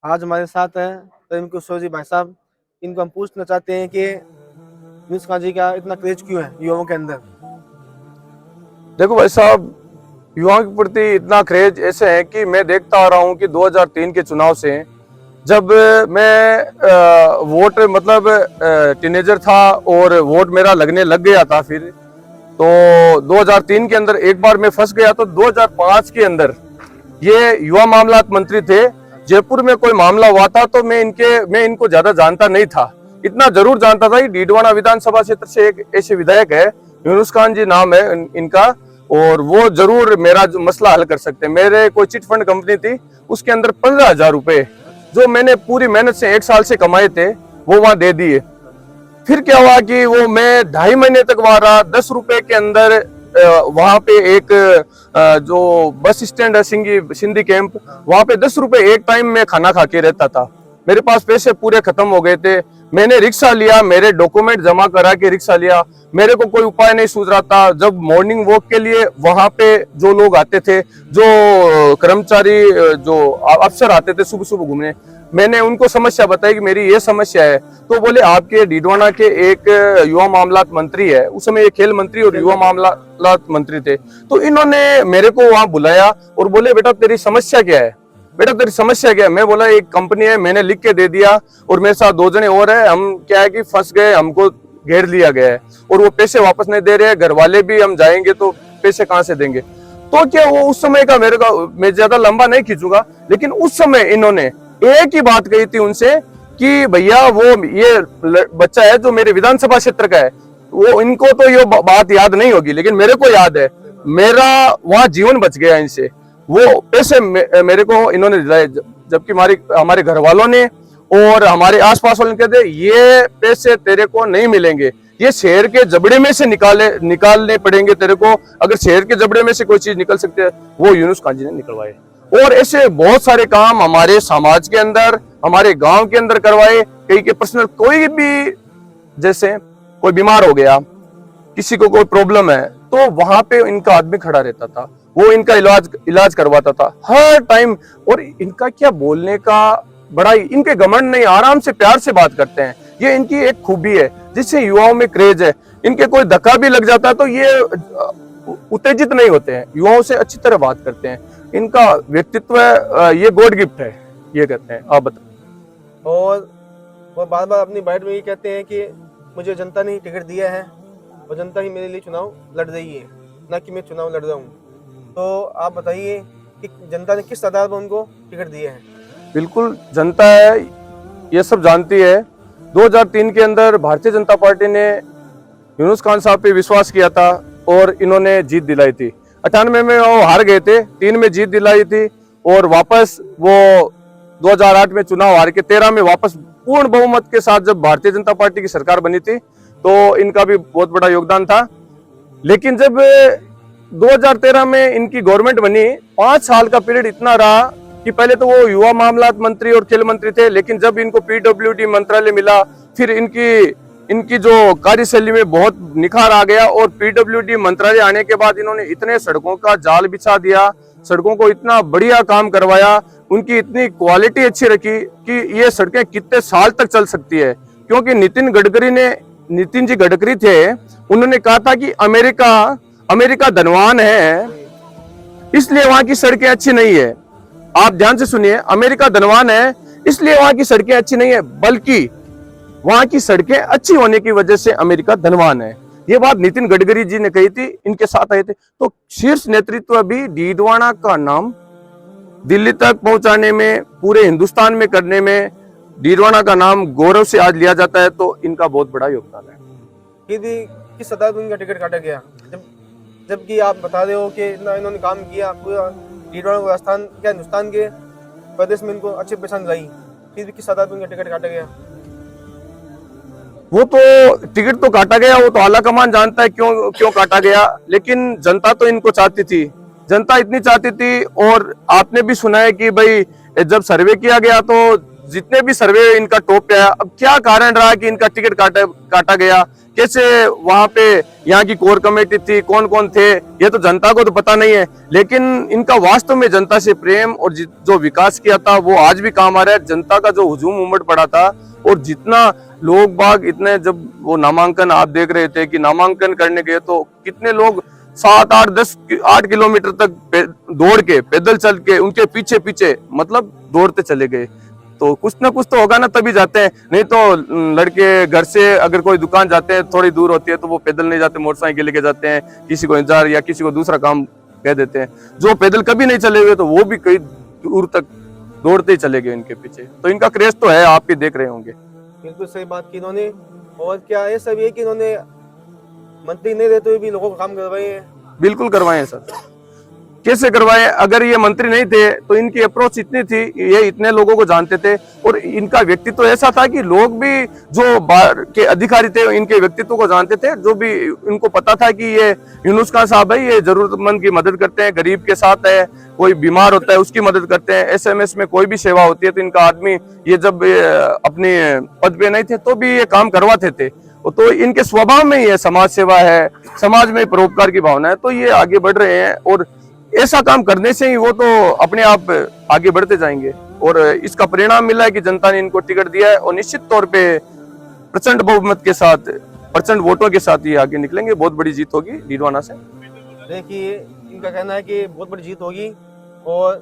आज हमारे साथ हैं रहीम कुशवाहा जी भाई साहब। इनको हम पूछना चाहते हैं कि यूनुस खान जी का इतना क्रेज क्यों है युवाओं के अंदर। देखो भाई साहब, युवाओं के प्रति इतना क्रेज ऐसे है कि मैं देखता आ रहा हूँ कि 2003 के चुनाव से जब मैं वोट मतलब टीनेजर था और वोट मेरा लगने लग गया था। फिर तो 2003 के अंदर एक बार मैं फंस गया। तो 2005 के अंदर ये युवा मामलात मंत्री थे। जयपुर में कोई मामला हुआ था तो मैं इनको ज्यादा जानता नहीं था। इतना जरूर जानता था कि डीडवाना विधानसभा क्षेत्र से एक ऐसे विधायक है, यूनुस खान जी नाम है इनका, और वो जरूर मेरा जो मसला हल कर सकते हैं। मेरे कोई चिट फंड कंपनी थी, उसके अंदर 15,000 रुपए जो मैंने पूरी मेहनत से 1 साल से कमाए थे वो वहां दे दिए। फिर क्या हुआ कि वो मैं 2.5 महीने तक वहां रहा। 10 रुपए के अंदर वहां पे एक जो बस स्टैंड है सिंधी कैंप, वहां पे 10 रुपए एक टाइम में खाना खा के रहता था। मेरे पास पैसे पूरे खत्म हो गए थे। मैंने रिक्शा लिया, मेरे डॉक्यूमेंट जमा करा के रिक्शा लिया। मेरे को कोई उपाय नहीं सूझ रहा था। जब मॉर्निंग वॉक के लिए वहां पे जो लोग आते थे, जो कर्मचारी जो अफसर आते थे सुबह सुबह घूमने, मैंने उनको समस्या बताई कि मेरी ये समस्या है। तो बोले आपके डीडवाना के एक युवा मामलात मंत्री है, उस समय ये खेल मंत्री और युवा मामलात मंत्री थे। तो इन्होंने मेरे को वहां बुलाया और बोले बेटा तेरी समस्या क्या है, बेटा तेरी समस्या क्या है। मैं बोला एक कंपनी है, मैंने लिख के दे दिया और मेरे साथ 2 जने और है, हम क्या है कि फंस गए, हमको घेर लिया गया है और वो पैसे वापस नहीं दे रहे हैं। घर वाले भी, हम जाएंगे तो पैसे कहाँ से देंगे। तो क्या वो उस समय का मेरे का, मैं ज्यादा लंबा नहीं खींचूंगा, लेकिन उस समय इन्होंने एक ही बात कही थी उनसे कि भैया वो ये बच्चा है जो मेरे विधानसभा क्षेत्र का है, वो इनको तो ये बात याद नहीं होगी लेकिन मेरे को याद है। मेरा वहां जीवन बच गया इनसे। वो पैसे मेरे को इन्होंने दिलाए, जबकि हमारे घर वालों ने और हमारे आसपास वालों ने कहते ये पैसे तेरे को नहीं मिलेंगे, ये शहर के जबड़े में से निकालने पड़ेंगे तेरे को। अगर शहर के जबड़े में से कोई चीज निकल सकती है वो यूनुस खान जी ने निकलवाए। और ऐसे बहुत सारे काम हमारे समाज के अंदर, हमारे गांव के अंदर करवाए। कई के पर्सनल, कोई भी जैसे कोई बीमार हो गया, किसी को कोई प्रॉब्लम है, तो वहां पे इनका आदमी खड़ा रहता था, वो इनका इलाज करवाता था हर टाइम। और इनका क्या बोलने का बड़ा ही, इनके घमंड नहीं, आराम से प्यार से बात करते हैं। ये इनकी एक खूबी है जिससे युवाओं में क्रेज है। इनके कोई धक्का भी लग जाता है तो ये उत्तेजित नहीं होते हैं, युवाओं से अच्छी तरह बात करते हैं। इनका व्यक्तित्व ये गॉड गिफ्ट है, ये कहते हैं। आप बताओ। और वो बार बार अपनी बाइट में ये कहते हैं कि मुझे जनता ने टिकट दिया है और जनता ही मेरे लिए चुनाव लड़ रही है, ना कि मैं चुनाव लड़ रहा हूँ। तो आप बताइए कि जनता ने किस आधार पर उनको टिकट दिया है। बिल्कुल जनता है, ये सब जानती है। 2003 के अंदर भारतीय जनता पार्टी ने यूनुस खान साहब पे विश्वास किया था और इन्होंने जीत दिलाई थी। 98 में वो हार गए थे, 3 में जीत दिलाई थी और वापस वो 2008 में चुनाव हार के 13 में वापस पूर्ण बहुमत के साथ जब भारतीय जनता पार्टी की सरकार बनी थी तो इनका भी बहुत बड़ा योगदान था। लेकिन जब 2013 में इनकी गवर्नमेंट बनी, 5 साल का पीरियड इतना रहा कि पहले तो वो युवा मामलात मंत्री और खेल मंत्री थे, लेकिन जब इनको पीडब्ल्यूडी मंत्रालय मिला, फिर इनकी जो कार्यशैली में बहुत निखार आ गया। और पीडब्ल्यूडी मंत्रालय आने के बाद इन्होंने इतने सड़कों का जाल बिछा दिया, सड़कों को इतना बढ़िया काम करवाया, उनकी इतनी क्वालिटी अच्छी रखी कि ये सड़कें कितने साल तक चल सकती है। क्योंकि नितिन जी गडकरी थे, उन्होंने कहा था कि अमेरिका धनवान है इसलिए वहां की सड़कें अच्छी नहीं है। आप ध्यान से सुनिए, अमेरिका धनवान है इसलिए वहां की सड़कें अच्छी नहीं है, बल्कि वहां की सड़कें अच्छी होने की वजह से अमेरिका धनवान है। ये बात नितिन गडकरी जी ने कही थी, इनके साथ आए थे। तो शीर्ष नेतृत्व भी डीडवाना का नाम दिल्ली तक पहुंचाने में, पूरे हिंदुस्तान में करने में डीडवाना का नाम गौरव से आज लिया जाता है। तो इनका बहुत बड़ा योगदान है। यदि किस आधार पर इनका टिकट काटा गया, जबकि आप बता रहे हो कि इन्होंने काम किया पूरा डीडवाना को राजस्थान क्या हिंदुस्तान के प्रदेश में इनको अच्छी पहचान लाई, फिर भी किस आधार पर इनका टिकट काटा गया। वो तो टिकट तो काटा गया, वो तो आला कमान जानता है क्यों काटा गया। लेकिन जनता तो इनको चाहती थी, जनता इतनी चाहती थी। और आपने भी सुना है कि भाई जब सर्वे किया गया तो जितने भी सर्वे इनका टॉप पे आया। अब क्या कारण रहा कि इनका टिकट काटा गया, कैसे वहां पे यहाँ की कोर कमेटी थी, कौन कौन थे, ये तो जनता को तो पता नहीं है, लेकिन इनका वास्तव में जनता से प्रेम और जो विकास किया था वो आज भी काम आ रहा है। जनता का जो हुजूम उमड़ पड़ा था और जितना लोग बाग इतने, जब वो नामांकन आप देख रहे थे कि नामांकन करने गए तो कितने लोग 7, 8, 10, 8 किलोमीटर तक दौड़ के, पैदल चल के उनके पीछे पीछे मतलब दौड़ते चले गए। तो कुछ ना कुछ तो होगा ना, तभी जाते हैं, नहीं तो लड़के घर से अगर कोई दुकान जाते हैं थोड़ी दूर होती है तो वो पैदल नहीं जाते, मोटरसाइकिल लेके जाते हैं, किसी को इंतजार या किसी को दूसरा काम कह देते हैं। जो पैदल कभी नहीं चले हुए तो वो भी कई दूर तक दौड़ते ही चले गए इनके पीछे। तो इनका क्रेज तो है, आप भी देख रहे होंगे। बिल्कुल सही बात की इन्होंने। और क्या है सब ये कि इन्होंने मंत्री नहीं रहते हुए भी लोगों को काम करवाए हैं। बिल्कुल करवाए सर। कैसे करवाए? अगर ये मंत्री नहीं थे तो इनकी अप्रोच इतनी थी, ये इतने लोगों को जानते थे और इनका व्यक्तित्व ऐसा था कि लोग भी जो बाहर के अधिकारी थे इनके व्यक्तित्व को जानते थे। जो भी इनको पता था कि ये यूनुस खान साहब है, ये जरूरतमंद की मदद करते हैं, गरीब के साथ है, कोई बीमार होता है उसकी मदद करते हैं, SMS में कोई भी सेवा होती है तो इनका आदमी, ये जब अपने पद पे नहीं थे तो भी ये काम करवाते थे। तो इनके स्वभाव में ही है, समाज सेवा है, समाज में परोपकार की भावना है, तो ये आगे बढ़ रहे हैं और ऐसा काम करने से ही वो तो अपने आप आगे बढ़ते जाएंगे। और इसका परिणाम मिला है कि जनता ने इनको टिकट दिया है और निश्चित तौर पे प्रचंड बहुमत के साथ, प्रचंड वोटों के साथ ये आगे निकलेंगे। बहुत बड़ी जीत होगी डीडवाना से। देखिए इनका कहना है कि बहुत बड़ी जीत होगी और